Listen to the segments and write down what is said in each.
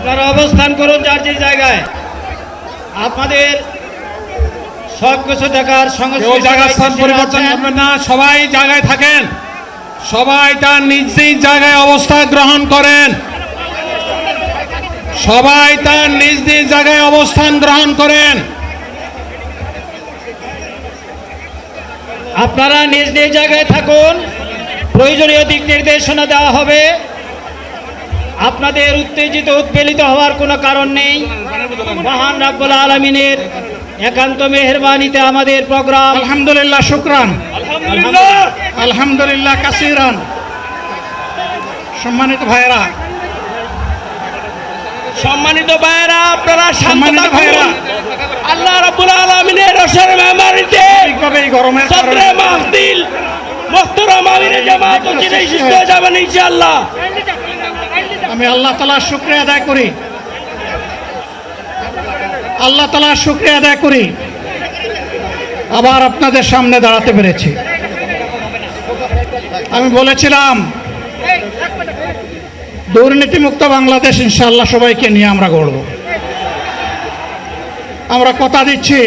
আপনারা অবস্থান করুন যার যে জায়গায়। আপনাদের সব কিছু দেখার সঙ্গে জায়গার স্থান পরিবর্তন করবেন না, সবাই জায়গায় থাকেন, সবাই তার নিজ নিজ জায়গায় অবস্থান গ্রহণ করেন, সবাই তার নিজ নিজ জায়গায় অবস্থান গ্রহণ করেন। আপনারা নিজ নিজ জায়গায় থাকুন, প্রয়োজনীয় দিক নির্দেশনা দেওয়া হবে। আপনাদের উত্তেজিত উদ্বেলিত হওয়ার কোনো কারণ নেই। মহান রাব্বুল আলামিনের একান্ত মেহেরবানিতে আমাদের প্রোগ্রাম আলহামদুলিল্লাহ, শুকরান, আলহামদুলিল্লাহ কাসিরান। সম্মানিত ভাইয়েরা, আপনারা সম্মানিত ভাইয়েরা, আল্লাহ রাব্বুল আলামিনের রসের মেহমানিতে ঠিকভাবে এই গরমের কারণে মাহফিল মুহতারাম আমিরে জামাত চিরাই সুস্থ হয়ে যাবেন ইনশাআল্লাহ। আমি আল্লাহ তাআলার শুকরিয়া আদায় করি, আল্লাহ তাআলার শুকরিয়া আদায় করি আবার আপনাদের সামনে দাঁড়াতে পেরেছি। আমি বলেছিলাম দুর্নীতিমুক্ত বাংলাদেশ ইনশাআল্লাহ সবাইকে নিয়ে আমরা গড়ব। আমরা কথা দিচ্ছি,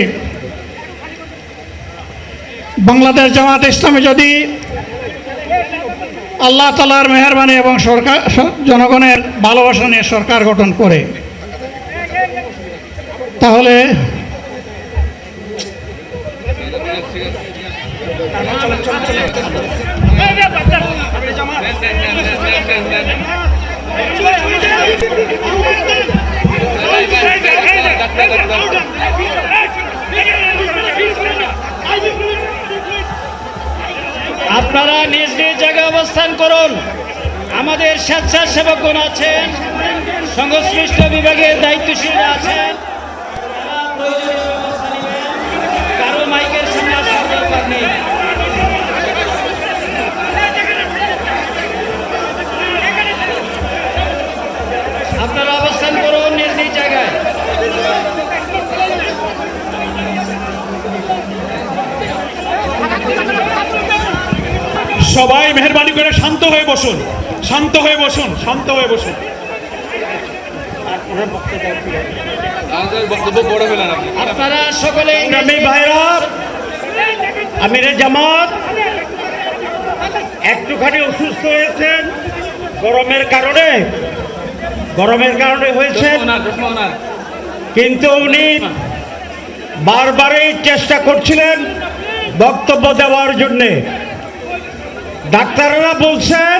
বাংলাদেশ জামাত ইসলামী যদি আল্লাহ তাআলার মেহেরবানি এবং সরকার জনগণের ভালোবাসা নিয়ে সরকার গঠন করে, তাহলে আপনারা নিজ নিজ জায়গায় অবস্থান করুন। আমাদের স্বেচ্ছাসেবকগণ আছেন, সংশ্লিষ্ট বিভাগের দায়িত্বশীলরা আছেন, তারা প্রয়োজনীয় ব্যবস্থা নেবেন। কারো মাইকের সামনে আসার দরকার নেই। আপনারা অবস্থান করুন নিজ নিজ জায়গায়। সবাই মেহেরবানি করে শান্ত হয়ে বসুন, শান্ত হয়ে বসুন, শান্ত হয়ে বসুন। আপনারা সকলে ভাইরা, আমিরে জামাত একটুখানি অসুস্থ হয়েছেন গরমের কারণে হয়েছেন, কিন্তু উনি বারবারই চেষ্টা করছিলেন বক্তব্য দেওয়ার জন্যে। ডাক্তাররা বলছেন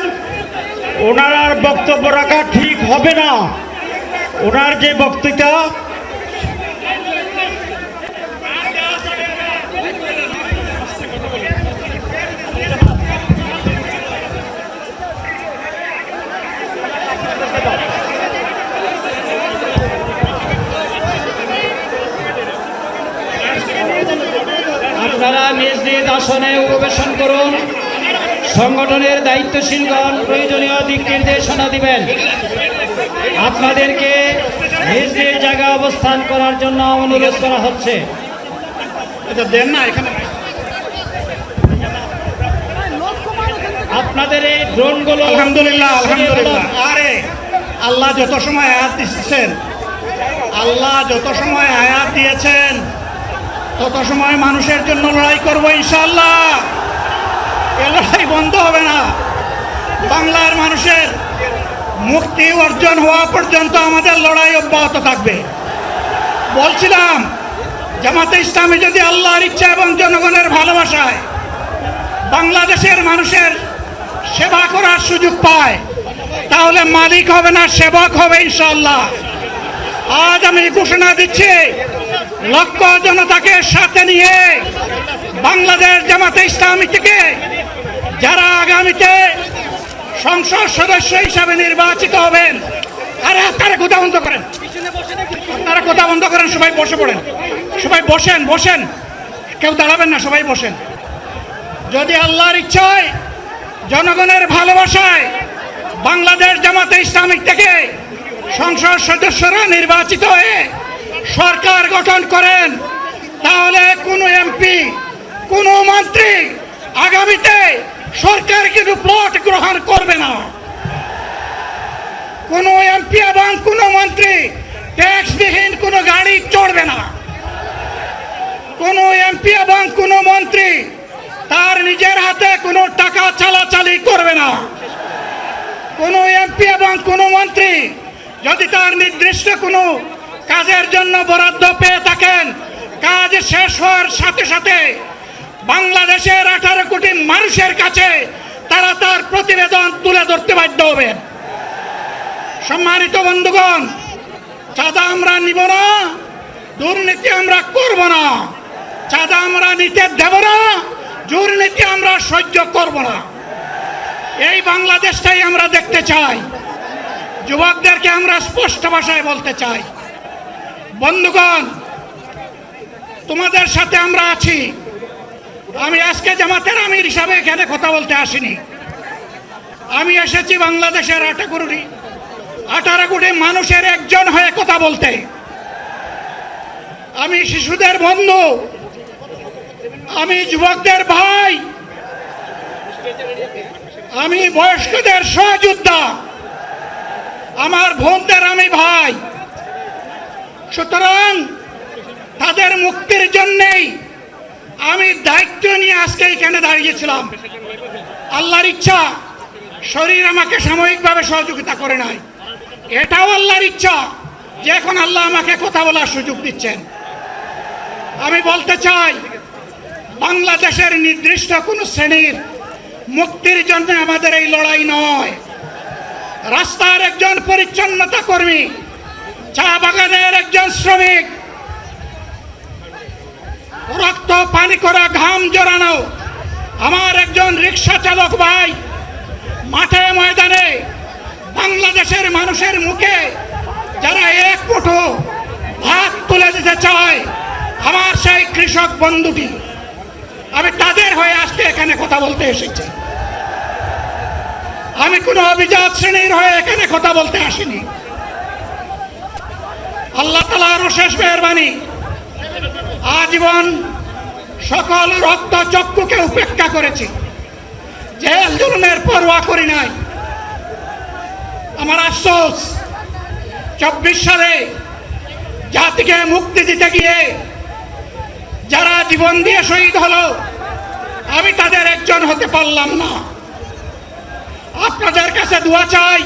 ওনার আর বক্তব্য রাখা ঠিক হবে না। ওনার যে বক্তৃতা আপনারা নিজ নিজ আসনে উপবেশন করুন। সংগঠনের দায়িত্বশীলগণ প্রয়োজনীয় দিক নির্দেশনা দিবেন। আপনাদেরকে নিজ নিজ জায়গায় অবস্থান করার জন্য অনুরোধ করা হচ্ছে। আপনাদের এই ড্রোনগুলো আলহামদুলিল্লাহ, আলহামদুলিল্লাহ। আরে আল্লাহ যত সময় আয়াত দিচ্ছেন, আল্লাহ যত সময় আয়াত দিয়েছেন তত সময় মানুষের জন্য লড়াই করবো ইনশাআল্লাহ। এ লড়াই বন্ধ হবে না। বাংলার মানুষের মুক্তি অর্জন হওয়া পর্যন্ত আমাদের লড়াই অব্যাহত থাকবে। বলছিলাম জামাতে ইসলামী যদি আল্লাহর ইচ্ছা এবং জনগণের ভালোবাসায় বাংলাদেশের মানুষের সেবা করার সুযোগ পায়, তাহলে মালিক হবে না, সেবক হবে ইনশাআল্লাহ। আজ আমি ঘোষণা দিচ্ছি, লক্ষ জনতাকে সাথে নিয়ে বাংলাদেশ জামাতে ইসলামী থেকে যারা আগামীতে সংসদ সদস্য হিসাবে নির্বাচিত হবেন, আরে আপনারা কথা বন্ধ করেন, আপনারা কথা বন্ধ করেন, সবাই বসে পড়েন, সবাই বসেন, বসেন, কেউ দাঁড়াবেন না, সবাই বসেন। যদি আল্লাহর ইচ্ছায় জনগণের ভালোবাসায় বাংলাদেশ জামাতে ইসলামী থেকে সংসদ সদস্যরা নির্বাচিত হয়ে সরকার গঠন করেন, তাহলে কোনো এমপি, কোনো মন্ত্রী আগামীতে সরকার কিন্তু প্লট গ্রহণ করবে না। কোনো এমপি এবং কোনো মন্ত্রী মধ্যে কোনো টাকা চালাচালি করবে না। কোনো এমপি এবং কোনো মন্ত্রী যদি তার নির্দিষ্ট কোনো কাজের জন্য বরাদ্দ পেয়ে থাকেন, কাজ শেষ হওয়ার সাথে সাথে বাংলাদেশের 18 কোটি মানুষের কাছে তারা তার প্রতিবেদন তুলে ধরতে বাধ্য হবেন। সম্মানিত বন্ধুগণ, চাঁদা আমরা নিব না, দুর্নীতি আমরা করব না, চাঁদা আমরা নিতে দেব না, দুর্নীতি আমরা সহ্য করব না। এই বাংলাদেশটাই আমরা দেখতে চাই। যুবকদেরকে আমরা স্পষ্ট ভাষায় বলতে চাই, বন্ধুগণ, তোমাদের সাথে আমরা আছি। আমি আজকে জামাতের আমির হিসাবে এখানে কথা বলতে আসিনি। আমি এসেছি বাংলাদেশের 18 কোটি মানুষের একজন হয়ে কথা বলতে। আমি শিশুদের বন্ধু, আমি যুবকদের ভাই, আমি বয়স্কদের সহযোদ্ধা, আমার বোনদের আমি ভাই। সুতরাং তাদের মুক্তির জন্যেই আমি দায়িত্ব নিয়ে আজকে এখানে দাঁড়িয়েছিলাম। আল্লাহর ইচ্ছা, শরীর আমাকে সাময়িকভাবে সহযোগিতা করে নাই। এটাও আল্লাহর ইচ্ছা যে এখন আল্লাহ আমাকে কথা বলার সুযোগ দিচ্ছেন। আমি বলতে চাই, বাংলাদেশের নির্দিষ্ট কোনো শ্রেণীর মুক্তির জন্য আমাদের এই লড়াই নয়। রাস্তার একজন পরিচ্ছন্নতা কর্মী, চা বাগানের একজন শ্রমিক, রক্ত পানি করা ঘাম জড়ানো আমার একজন রিক্সা চালক ভাই মাঠে ময়দানে বাংলাদেশের মানুষের মুখে যারা এক মুঠো ভাত তুলে দিতে চায়, আমার সেই কৃষক বন্ধুটি, আমি তাদের হয়ে আজকে এখানে কথা বলতে এসেছি। আমি কোনো অভিজাত শ্রেণীর হয়ে এখানে কথা বলতে আসিনি। আল্লাহ তাআলার অশেষ মেহেরবানি, আজীবন সকল রক্ত চক্ষুকে উপেক্ষা করেছি, জেল জুলুমের পরোয়া করি নাই। আমার আফসোস, 24 সালে জাতিকে মুক্তি দিতে গিয়ে যারা জীবন দিয়ে শহীদ হলো, আমি তাদের একজন হতে পারলাম না। আপনাদের কাছে দোয়া চাই,